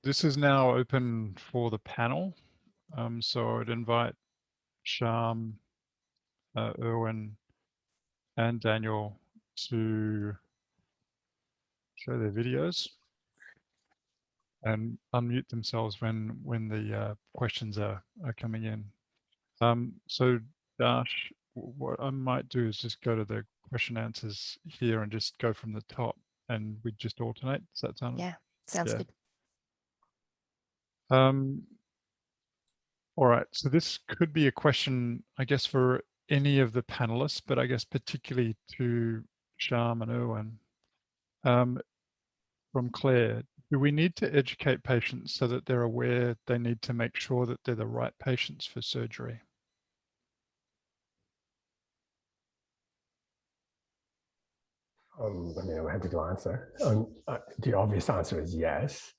This is now open for the panel. So I'd invite Sham, Erwin, and Daniel to show their videos and unmute themselves when the questions are coming in. So Dash, what I might do is just go to the question answers here and just go from the top, and we just alternate. Does that sound? Yeah, sounds good. All right, so this could be a question, I guess, for any of the panelists, but I guess particularly to Sham and Erwin. From Claire, do we need to educate patients so that they're aware they need to make sure that they're the right patients for surgery? I'm happy to answer. The obvious answer is yes.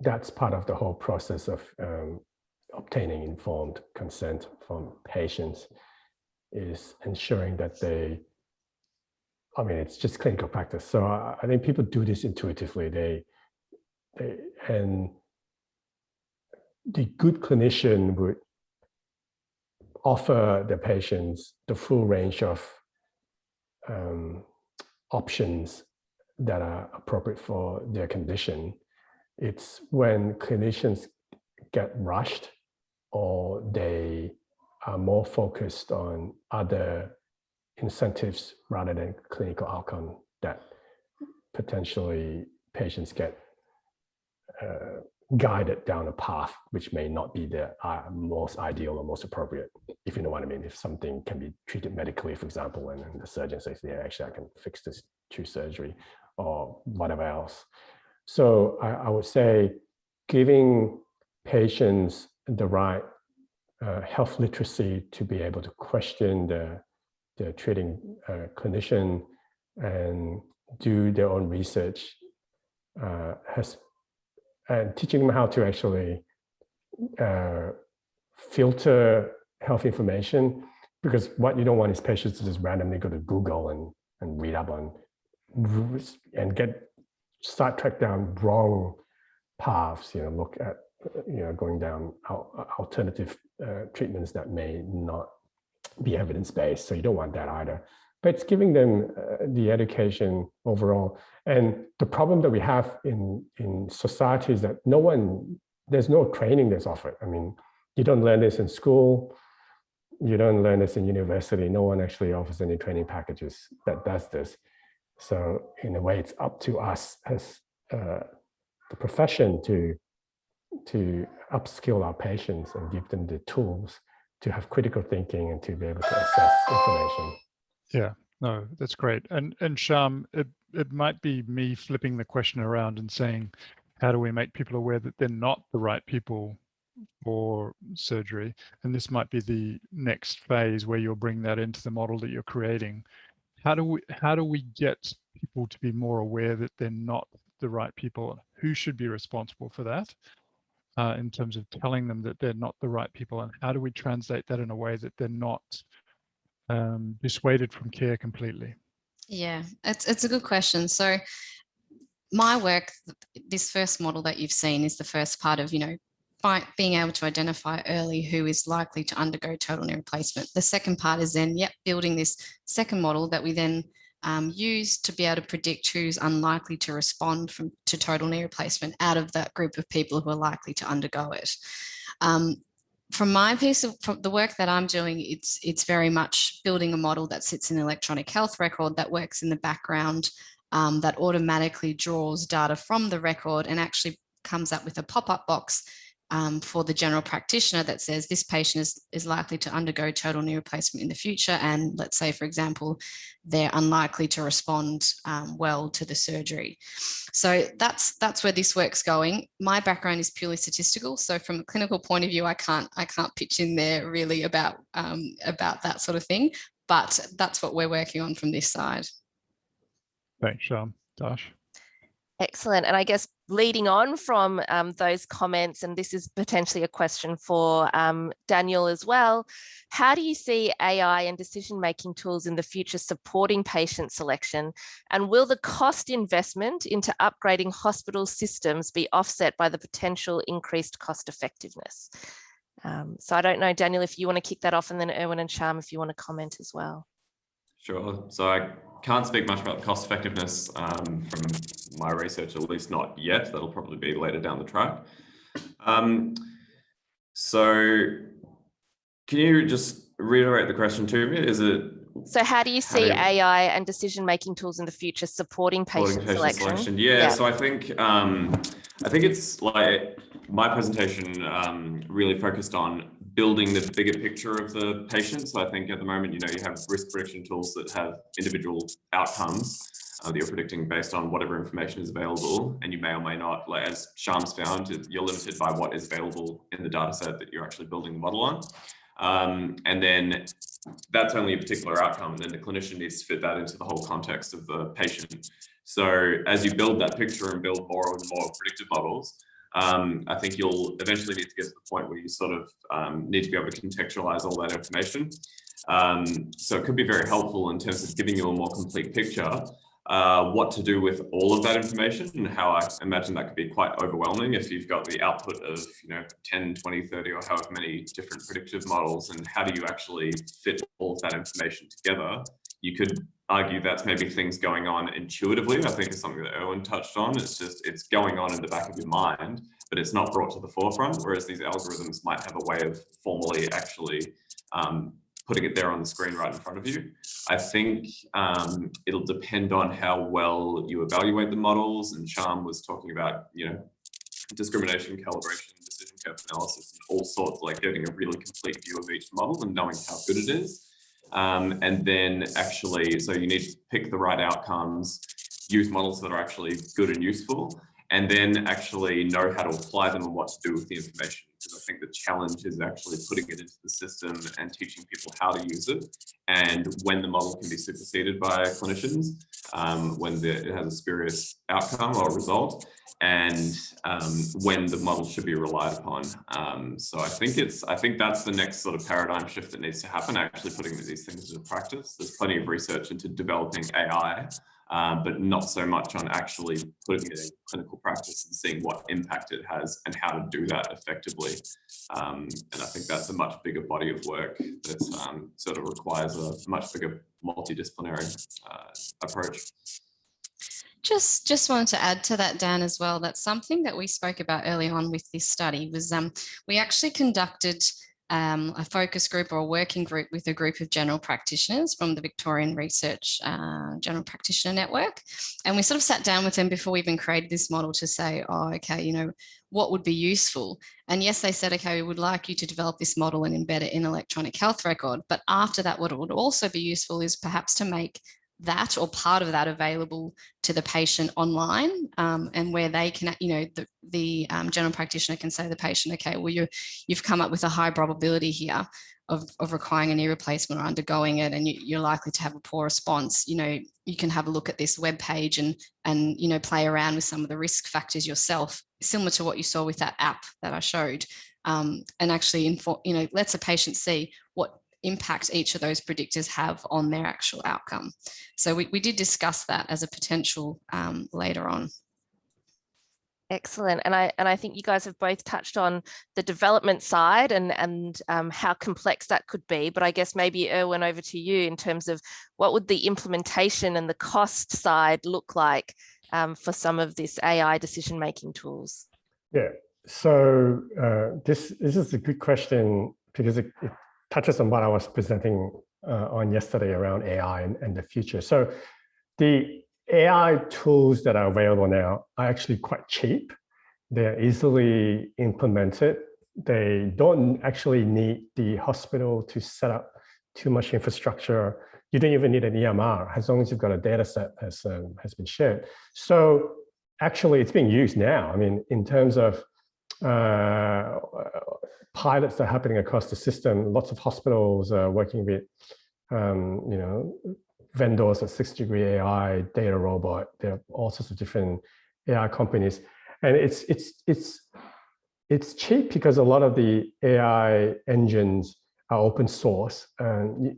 That's part of the whole process of obtaining informed consent from patients, is ensuring that it's just clinical practice. So I think people do this intuitively. And the good clinician would offer the patients the full range of options that are appropriate for their condition. It's when clinicians get rushed or they are more focused on other incentives rather than clinical outcome that potentially patients get guided down a path which may not be the most ideal or most appropriate, if you know what I mean. If something can be treated medically, for example, and the surgeon says, yeah, actually I can fix this through surgery or whatever else. So I would say giving patients the right health literacy to be able to question the treating clinician and do their own research and teaching them how to actually filter health information, because what you don't want is patients to just randomly go to Google and read up on and start track down wrong paths, look at, going down alternative treatments that may not be evidence-based. So you don't want that either. But it's giving them the education overall. And the problem that we have in society is that there's no training that's offered. I mean, you don't learn this in school. You don't learn this in university. No one actually offers any training packages that does this. So in a way, it's up to us as the profession to upskill our patients and give them the tools to have critical thinking and to be able to assess information. Yeah, no, that's great. And Sham, it might be me flipping the question around and saying, how do we make people aware that they're not the right people for surgery? And this might be the next phase where you'll bring that into the model that you're creating. How do we get people to be more aware that they're not the right people? Who should be responsible for that in terms of telling them that they're not the right people? And how do we translate that in a way that they're not dissuaded from care completely? Yeah, it's a good question. So my work, this first model that you've seen is the first part of, being able to identify early who is likely to undergo total knee replacement. The second part is then, building this second model that we then use to be able to predict who's unlikely to respond to total knee replacement out of that group of people who are likely to undergo it. From my piece of the work that I'm doing, it's very much building a model that sits in an electronic health record that works in the background, that automatically draws data from the record and actually comes up with a pop-up box for the general practitioner that says this patient is likely to undergo total knee replacement in the future. And let's say, for example, they're unlikely to respond well to the surgery. So that's where this work's going. My background is purely statistical. So from a clinical point of view, I can't pitch in there really about that sort of thing, but that's what we're working on from this side. Thanks, Sham. Dash? Excellent. And I guess leading on from those comments, and this is potentially a question for Daniel as well, how do you see AI and decision-making tools in the future supporting patient selection? And will the cost investment into upgrading hospital systems be offset by the potential increased cost effectiveness? So I don't know, Daniel, if you want to kick that off, and then Erwin and Sham, if you want to comment as well. Sure. So I can't speak much about the cost effectiveness from my research, at least not yet. That'll probably be later down the track. So can you just reiterate the question to me? Is it? So how do you see AI and decision-making tools in the future supporting patient selection? Yeah. So I think it's like my presentation really focused on building the bigger picture of the patient. So I think at the moment, you have risk prediction tools that have individual outcomes that you're predicting based on whatever information is available. And you may or may not, like as Sham's found, you're limited by what is available in the data set that you're actually building the model on. And then that's only a particular outcome. And then the clinician needs to fit that into the whole context of the patient. So as you build that picture and build more and more predictive models, I think you'll eventually need to get to the point where you sort of need to be able to contextualize all that information. So it could be very helpful in terms of giving you a more complete picture, what to do with all of that information, and how I imagine that could be quite overwhelming if you've got the output of 10, 20, 30 or however many different predictive models, and how do you actually fit all of that information together. You could argue that's maybe things going on intuitively. I think is something that Erwin touched on. It's going on in the back of your mind, but it's not brought to the forefront, whereas these algorithms might have a way of formally actually putting it there on the screen right in front of you. I think it'll depend on how well you evaluate the models, and Sham was talking about discrimination, calibration, decision curve analysis, and all sorts, like getting a really complete view of each model and knowing how good it is. And then actually, so you need to pick the right outcomes, use models that are actually good and useful, and then actually know how to apply them and what to do with the information. Because I think the challenge is actually putting it into the system and teaching people how to use it, and when the model can be superseded by clinicians, when it has a spurious outcome or result, and when the model should be relied upon. So I think that's the next sort of paradigm shift that needs to happen, actually putting these things into practice. There's plenty of research into developing AI, but not so much on actually putting it in clinical practice and seeing what impact it has and how to do that effectively. And I think that's a much bigger body of work that sort of requires a much bigger multidisciplinary approach. Just wanted to add to that, Dan, as well. That's something that we spoke about early on with this study was we actually conducted a focus group or a working group with a group of general practitioners from the Victorian Research General Practitioner Network. And we sort of sat down with them before we even created this model to say, oh, okay, what would be useful? And yes, they said, okay, we would like you to develop this model and embed it in electronic health record. But after that, what would also be useful is perhaps to make that or part of that available to the patient online, and where they can, the general practitioner can say to the patient, okay, well, you've come up with a high probability here of requiring a knee replacement or undergoing it, and you're likely to have a poor response. You can have a look at this web page and play around with some of the risk factors yourself, similar to what you saw with that app that I showed, and actually lets a patient see what impact each of those predictors have on their actual outcome. So we did discuss that as a potential later on. Excellent. And I think you guys have both touched on the development side and how complex that could be. But I guess maybe, Erwin, over to you in terms of what would the implementation and the cost side look like for some of this AI decision-making tools? Yeah, so this is a good question because it touches on what I was presenting on yesterday around AI and the future. So the AI tools that are available now are actually quite cheap. They're easily implemented. They don't actually need the hospital to set up too much infrastructure. You don't even need an EMR as long as you've got a data set has been shared. So actually it's being used now. I mean, in terms of pilots that are happening across the system, lots of hospitals are working with vendors like 6 Degree AI, Data Robot. There are all sorts of different AI companies, and it's cheap because a lot of the AI engines are open source, and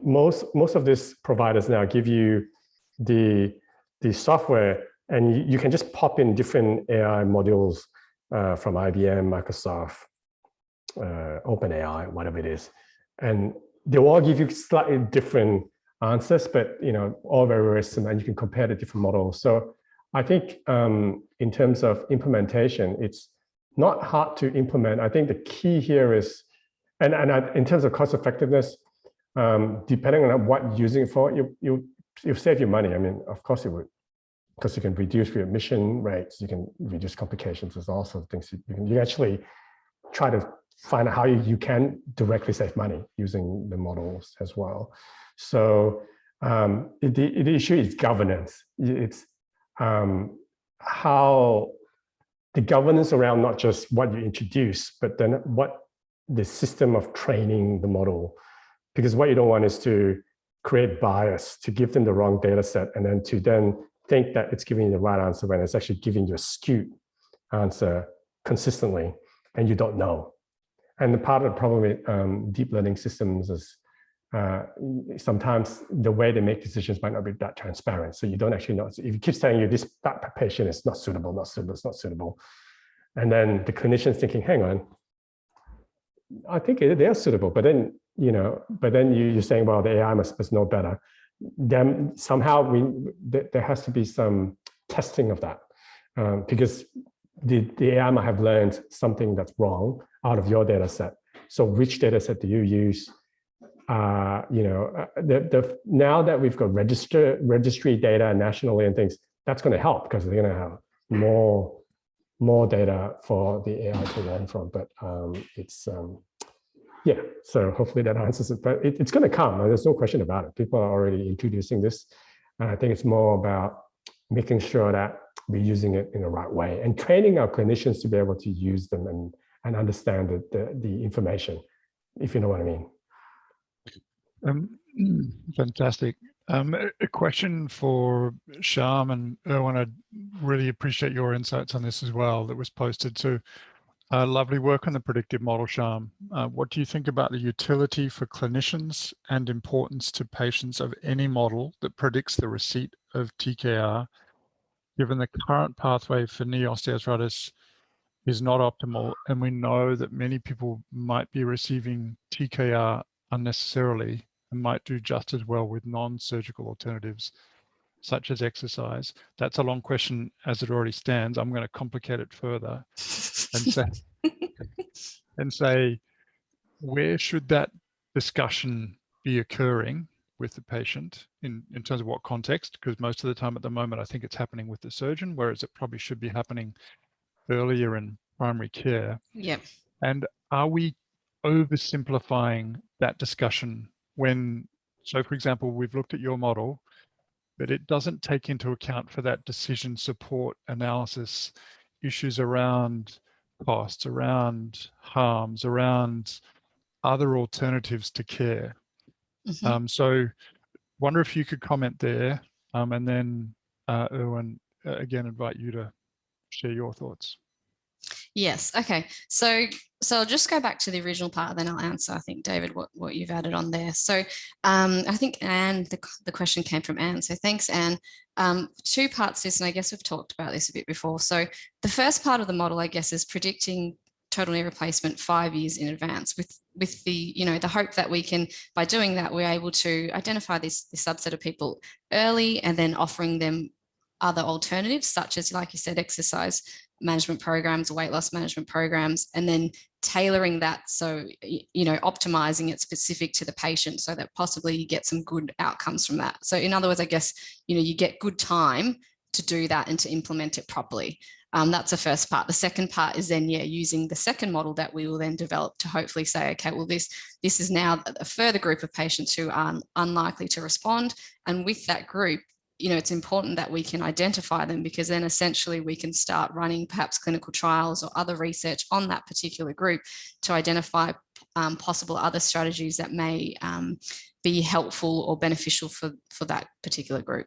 most of these providers now give you the software, and you can just pop in different AI modules from IBM, Microsoft, OpenAI, whatever it is, and they'll all give you slightly different answers, but all very, very similar, and you can compare the different models. So I think in terms of implementation, it's not hard to implement. I think the key here is, and in terms of cost effectiveness, depending on what you're using it for, you save your money. I mean, of course it would, because you can reduce readmission rates, you can reduce complications. There's also things you can actually try to find out how you can directly save money using the models as well. So the issue is governance. It's how the governance around not just what you introduce, but then what the system of training the model. Because what you don't want is to create bias, to give them the wrong data set, and then to think that it's giving you the right answer when it's actually giving you a skewed answer consistently, and you don't know. And the part of the problem with deep learning systems is sometimes the way they make decisions might not be that transparent. So you don't actually know. So if it keeps telling you that patient is not suitable, it's not suitable. And then the clinician's thinking, hang on, I think they are suitable. But then, you're saying, well, the AI must know better. Then somehow there has to be some testing of that because the AI might have learned something that's wrong out of your data set. So which data set do you use? Now that we've got registry data nationally and things, that's going to help because they're going to have more data for the AI to learn from. But so hopefully that answers it. But it's going to come. There's no question about it. People are already introducing this. And I think it's more about making sure that we're using it in the right way and training our clinicians to be able to use them and understand the information, if you know what I mean. Fantastic. A question for Sham and Erwin. I really appreciate your insights on this as well that was posted too. Lovely work on the predictive model, Sham. What do you think about the utility for clinicians and importance to patients of any model that predicts the receipt of TKR, given the current pathway for knee osteoarthritis is not optimal, and we know that many people might be receiving TKR unnecessarily and might do just as well with non-surgical alternatives, such as exercise? That's a long question as it already stands. I'm going to complicate it further and say, where should that discussion be occurring with the patient in terms of what context? Because most of the time at the moment, I think it's happening with the surgeon, whereas it probably should be happening earlier in primary care. Yeah. And are we oversimplifying that discussion so for example, we've looked at your model, but it doesn't take into account for that decision support analysis issues around costs, around harms, around other alternatives to care. Mm-hmm. So wonder if you could comment there, and then Erwin, again, invite you to share your thoughts. Yes. Okay. So I'll just go back to the original part, and then I'll answer, I think, David, what you've added on there. So I think Anne, the question came from Anne. So thanks, Anne. Two parts to this, and I guess we've talked about this a bit before. So the first part of the model, I guess, is predicting total knee replacement 5 years in advance with the, the hope that we can, by doing that, we're able to identify this subset of people early and then offering them other alternatives, such as, like you said, exercise management programs, weight loss management programs, and then tailoring that. So, optimizing it specific to the patient so that possibly you get some good outcomes from that. So in other words, I guess, you get good time to do that and to implement it properly. That's the first part. The second part is then, using the second model that we will then develop to hopefully say, okay, well, this is now a further group of patients who are unlikely to respond. And with that group, it's important that we can identify them, because then essentially we can start running perhaps clinical trials or other research on that particular group to identify possible other strategies that may be helpful or beneficial for that particular group.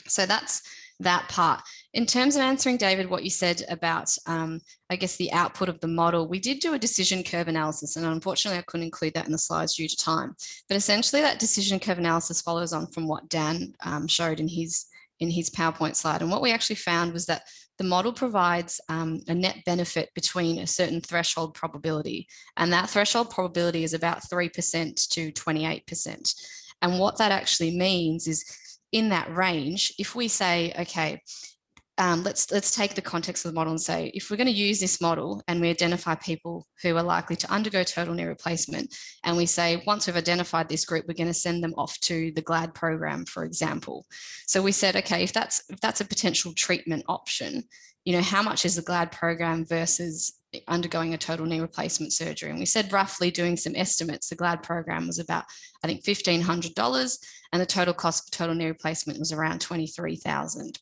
So that's that part. In terms of answering, David, what you said about, I guess, the output of the model, we did do a decision curve analysis, and unfortunately I couldn't include that in the slides due to time. But essentially that decision curve analysis follows on from what Dan showed in his PowerPoint slide. And what we actually found was that the model provides a net benefit between a certain threshold probability, and that threshold probability is about 3% to 28%. And what that actually means is, in that range, if we say, okay, let's take the context of the model and say, if we're going to use this model and we identify people who are likely to undergo total knee replacement, and we say, once we've identified this group, we're going to send them off to the GLAD program, for example. So we said, okay, if that's a potential treatment option, you know, how much is the GLAD program versus undergoing a total knee replacement surgery? And we said, roughly doing some estimates, the GLAD program was about, I think, $1,500, and the total cost for total knee replacement was around $23,000.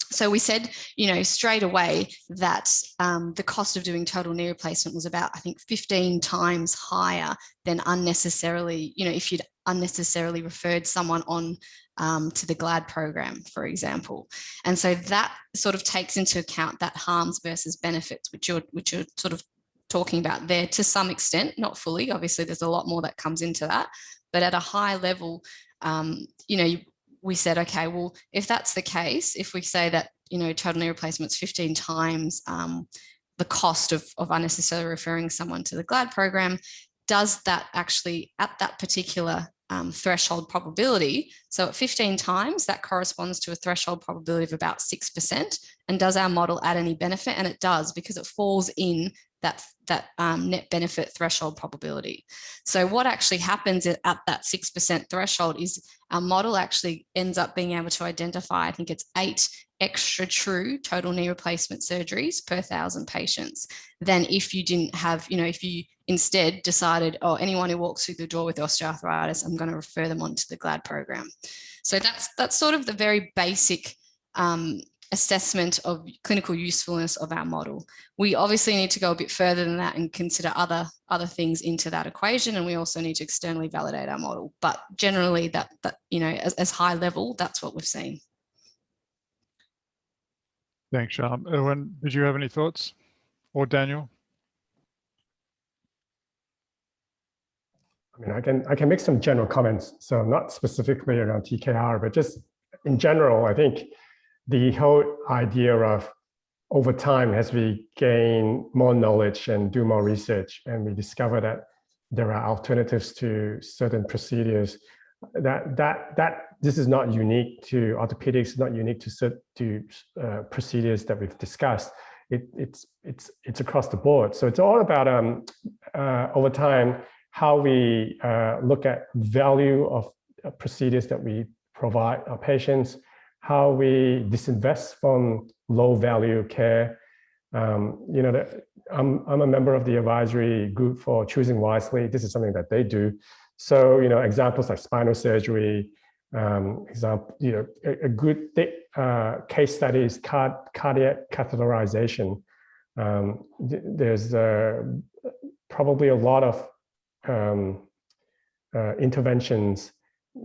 So we said, you know, straight away that the cost of doing total knee replacement was about, I think, 15 times higher than unnecessarily, you know, if you'd unnecessarily referred someone on to the GLAD program, for example. And so that sort of takes into account that harms versus benefits, which you're sort of talking about there to some extent, not fully. Obviously, there's a lot more that comes into that. But at a high level, you know, we said, okay, well, if that's the case, if we say that, you know, total knee replacement's 15 times the cost of unnecessarily referring someone to the GLAD program, does that actually, at that particular threshold probability, so at 15 times, that corresponds to a threshold probability of about 6%. And does our model add any benefit? And it does, because it falls in that net benefit threshold probability. So what actually happens at that 6% threshold is our model actually ends up being able to identify, I think it's 8 extra true total knee replacement surgeries per 1,000 patients than if you didn't have, you know, if you instead decided, oh, anyone who walks through the door with osteoarthritis, I'm going to refer them on to the GLAD program. So that's sort of the very basic assessment of clinical usefulness of our model. We obviously need to go a bit further than that and consider other things into that equation, and we also need to externally validate our model. But generally, that you know, as high level, that's what we've seen. Thanks, Sham. Erwin, did you have any thoughts? Or Daniel? I mean, I can make some general comments. So not specifically around TKR, but just in general, I think the whole idea of over time, as we gain more knowledge and do more research, and we discover that there are alternatives to certain procedures, that this is not unique to orthopedics, not unique to procedures that we've discussed. It's across the board. So it's all about over time how we look at value of procedures that we provide our patients, how we disinvest from low value care. You know, I'm a member of the advisory group for Choosing Wisely. This is something that they do. So, you know, examples like spinal surgery, you know, a good case study is cardiac catheterization. There's probably a lot of interventions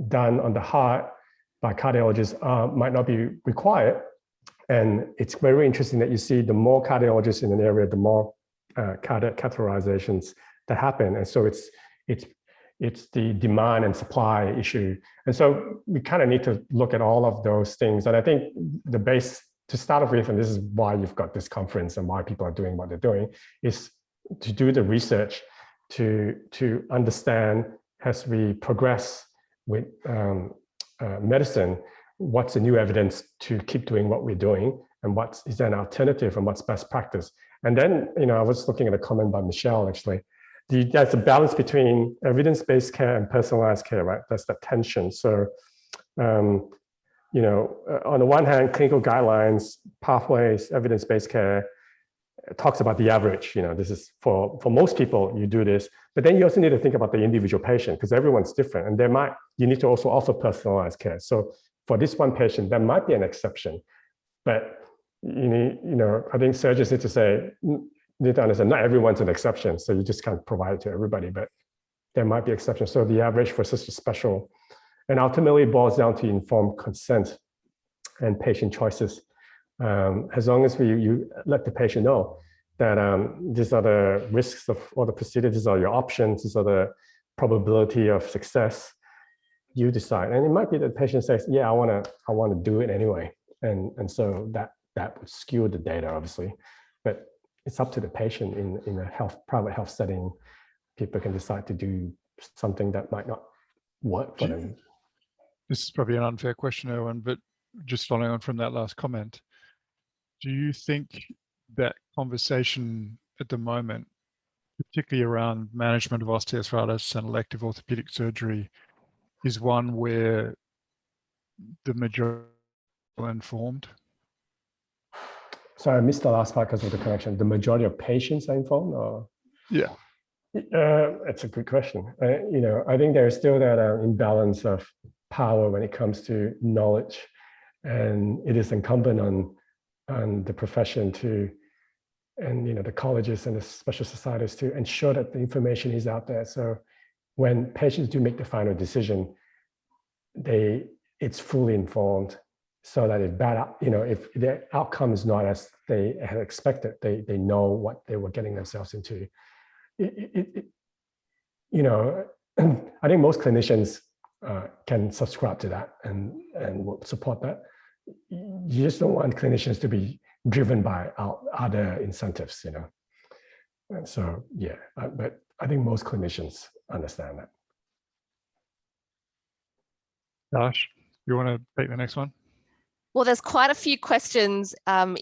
done on the heart by cardiologists might not be required. And it's very interesting that you see the more cardiologists in an area, the more cardiac catheterizations that happen. And so it's the demand and supply issue. And so we kind of need to look at all of those things. And I think the base to start off with, and this is why you've got this conference and why people are doing what they're doing, is to do the research to understand, as we progress with medicine, what's the new evidence to keep doing what we're doing, and what is an alternative, and what's best practice. And then, you know, I was looking at a comment by Michelle, actually. There's a balance between evidence-based care and personalized care, right? That's that tension. So, you know, on the one hand, clinical guidelines, pathways, evidence-based care talks about the average. You know, this is for most people, you do this. But then you also need to think about the individual patient, because everyone's different, and you need to also offer personalized care. So for this one patient, that might be an exception. But you know, I think surgeons need to say, need to understand not everyone's an exception, so you just can't provide it to everybody, but there might be exceptions. So the average versus the special, and ultimately it boils down to informed consent. and patient choices. As long as you let the patient know that these are the risks of all the procedures, these are your options, these are the probability of success, you decide. And it might be that the patient says, yeah, I want to do it anyway. And so that would skew the data, obviously. But it's up to the patient in a private health setting. People can decide to do something that might not work for them. This is probably an unfair question, Erwin, but just following on from that last comment, do you think that conversation at the moment, particularly around management of osteoarthritis and elective orthopedic surgery, is one where the majority are informed? So I missed the last part because of the connection. The majority of patients are informed, or? Yeah. It's a good question. I think there's still that imbalance of power when it comes to knowledge, and it is incumbent on the profession and the colleges and the special societies to ensure that the information is out there. So when patients do make the final decision, it's fully informed, so that if the outcome is not as they had expected, they know what they were getting themselves into. I think most clinicians can subscribe to that and will support that. You just don't want clinicians to be driven by other incentives, And so, yeah, but I think most clinicians understand that. Josh, you want to take the next one? Well, there's quite a few questions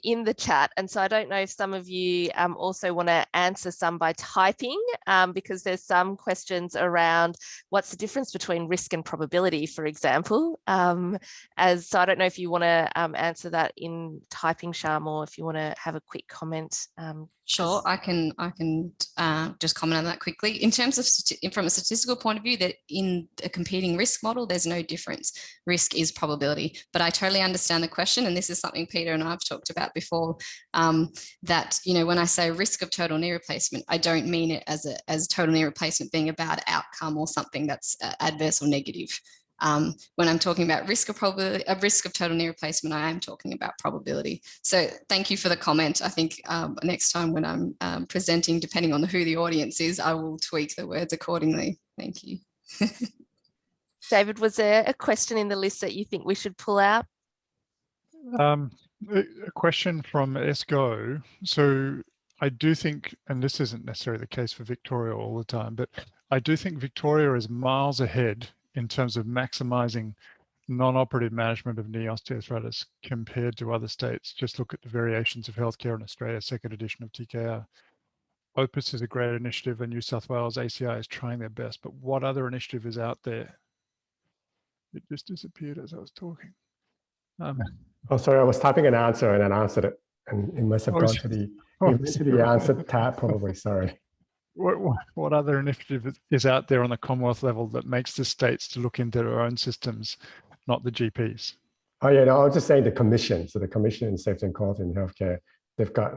in the chat. And so I don't know if some of you also want to answer some by typing, because there's some questions around what's the difference between risk and probability, for example. So I don't know if you want to answer that in typing, Sham, or if you want to have a quick comment. Sure, I can just comment on that quickly. In terms of from a statistical point of view, that in a competing risk model, there's no difference. Risk is probability, but I totally understand the question, and this is something Peter and I've talked about before. That when I say risk of total knee replacement, I don't mean it as total knee replacement being a bad outcome or something that's adverse or negative. When I'm talking about risk of total knee replacement, I am talking about probability. So thank you for the comment. I think next time when I'm presenting, depending on who the audience is, I will tweak the words accordingly. Thank you. David, was there a question in the list that you think we should pull out? A question from Esco. So I do think, and this isn't necessarily the case for Victoria all the time, but I do think Victoria is miles ahead in terms of maximizing non-operative management of knee osteoarthritis compared to other states. Just look at the variations of healthcare in Australia, second edition of TKR. Opus is a great initiative, and New South Wales ACI is trying their best, but what other initiative is out there? It just disappeared as I was talking. Oh, sorry, I was typing an answer and then answered it, and it must have gone to the answer tab, probably, sorry. What other initiative is out there on the Commonwealth level that makes the states to look into their own systems, not the GPs? Oh yeah, no, I was just saying the commission. So the Commission in Safety and Quality in Healthcare, they've got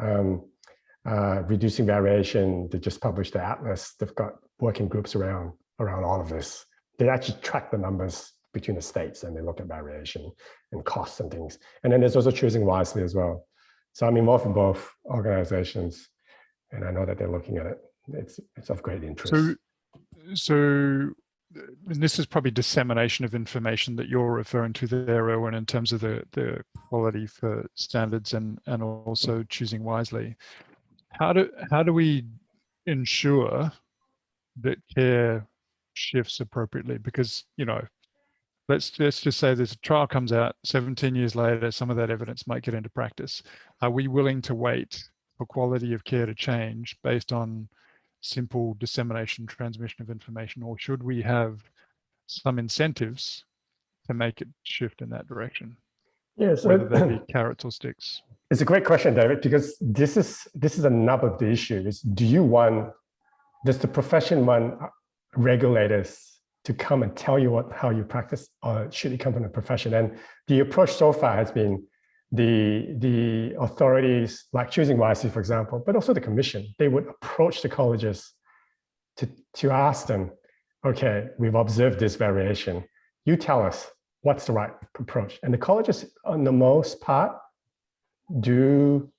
reducing variation. They just published the atlas. They've got working groups around all of this. They actually track the numbers between the states, and they look at variation and costs and things. And then there's also Choosing Wisely as well. So I'm involved in both organizations, and I know that they're looking at it. It's of great interest. So and this is probably dissemination of information that you're referring to there, Erwin, in terms of the quality for standards and also choosing wisely. How do we ensure that care shifts appropriately? Because let's just say there's a trial comes out 17 years later, some of that evidence might get into practice. Are we willing to wait for quality of care to change based on simple dissemination, transmission of information, or should we have some incentives to make it shift in that direction? Yeah, so whether they be carrots or sticks. It's a great question, David, because this is a nub of the issue. Is does the profession want regulators to come and tell you how you practice, or should it come from the profession? And the approach so far has been the authorities, like Choosing Wisely, for example, but also the commission, they would approach the colleges to ask them, okay, we've observed this variation. You tell us what's the right approach. And the colleges, on the most part, do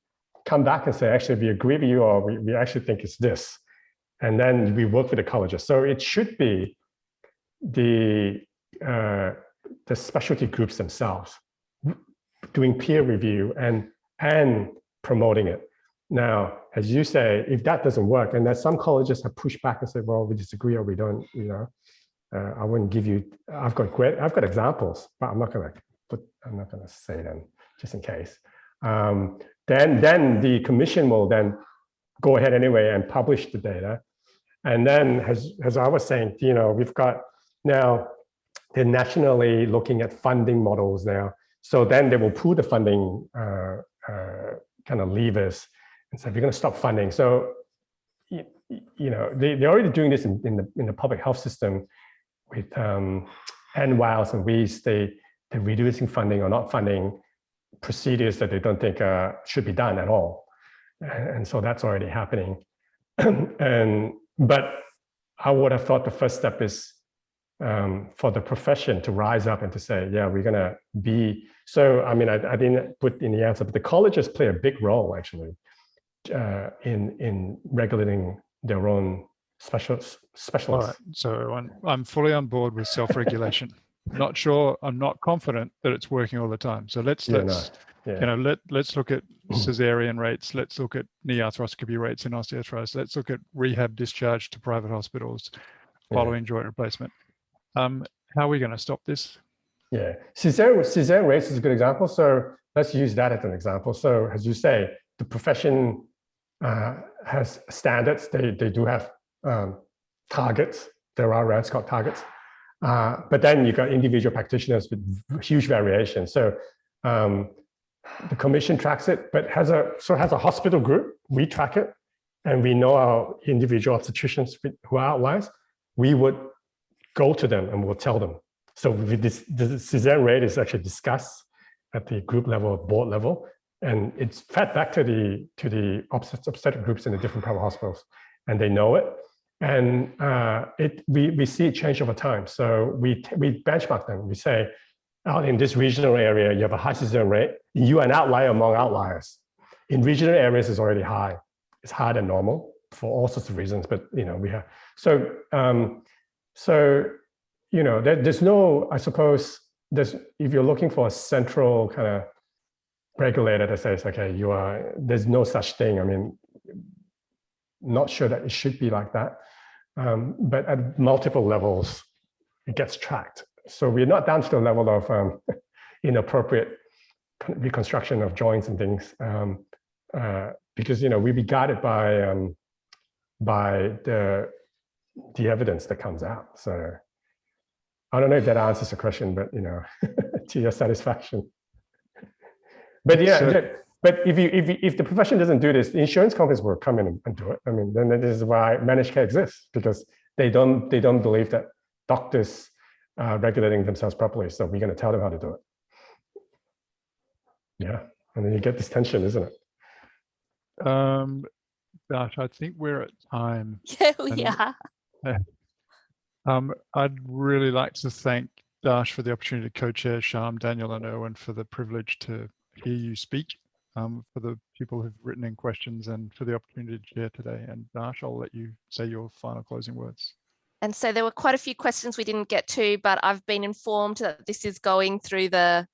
come back and say, actually, we agree with you, or we actually think it's this. And then we work with the colleges. So it should be the specialty groups themselves doing peer review and promoting it. Now, as you say, if that doesn't work, and that some colleges have pushed back and said, well, we disagree, or we don't, I wouldn't give you, I've got examples, but I'm not going to say them just in case. Then the commission will then go ahead anyway and publish the data. And then, as I was saying, we've got now, they're nationally looking at funding models now. So then they will pull the funding kind of levers and say, we're going to stop funding. So, they're already doing this in the public health system with NWALS and WEES. They're reducing funding or not funding procedures that they don't think should be done at all. And so that's already happening. But I would have thought the first step is for the profession to rise up and to say, yeah, we're going to be. So, I mean, I didn't put in the answer, but the colleges play a big role actually in regulating their own specialists. All right. So I'm fully on board with self-regulation. Not sure, I'm not confident that it's working all the time. So let's look at cesarean rates. Let's look at knee arthroscopy rates in osteoarthritis. Let's look at rehab discharge to private hospitals following joint replacement. How are we going to stop this? Yeah, cesarean rates is a good example. So let's use that as an example. So as you say, the profession has standards. They do have targets. There are RANSCOG targets. But then you've got individual practitioners with huge variation. So the commission tracks it, but has a hospital group. We track it, and we know our individual obstetricians who are outliers. We would go to them and we'll tell them. So the cesarean rate is actually discussed at the group level, board level, and it's fed back to the obstetric groups in the different private hospitals, and they know it. And we see it change over time. So we benchmark them. We say, out in this regional area, you have a high cesarean rate. You are an outlier among outliers. In regional areas, it's already high. It's higher than normal for all sorts of reasons. But we have there's no, I suppose, if you're looking for a central kind of regulator that says, okay, there's no such thing. I mean, not sure that it should be like that. But at multiple levels, it gets tracked. So we're not down to the level of inappropriate reconstruction of joints and things, because we be guided by the evidence that comes out. So I don't know if that answers the question, but to your satisfaction. But yeah. But if the profession doesn't do this, the insurance companies will come in and do it. I mean, then this is why managed care exists, because they don't believe that doctors are regulating themselves properly. So we're going to tell them how to do it. Yeah, and then you get this tension, isn't it? Gosh, I think we're at time. Yeah, we are. I'd really like to thank Dash for the opportunity to co-chair, Sham, Daniel, and Erwin for the privilege to hear you speak. For the people who've written in questions and for the opportunity to share today. And Dash, I'll let you say your final closing words. And so there were quite a few questions we didn't get to, but I've been informed that this is going through the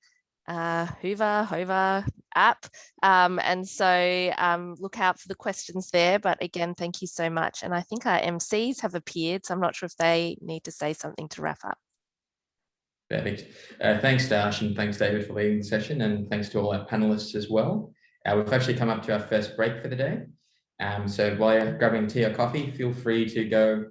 Hoover app. And so look out for the questions there. But again, thank you so much. And I think our MCs have appeared, so I'm not sure if they need to say something to wrap up. Perfect. Thanks, Dash, and thanks, David, for leading the session, and thanks to all our panelists as well. We've actually come up to our first break for the day. So while you're grabbing tea or coffee, feel free to go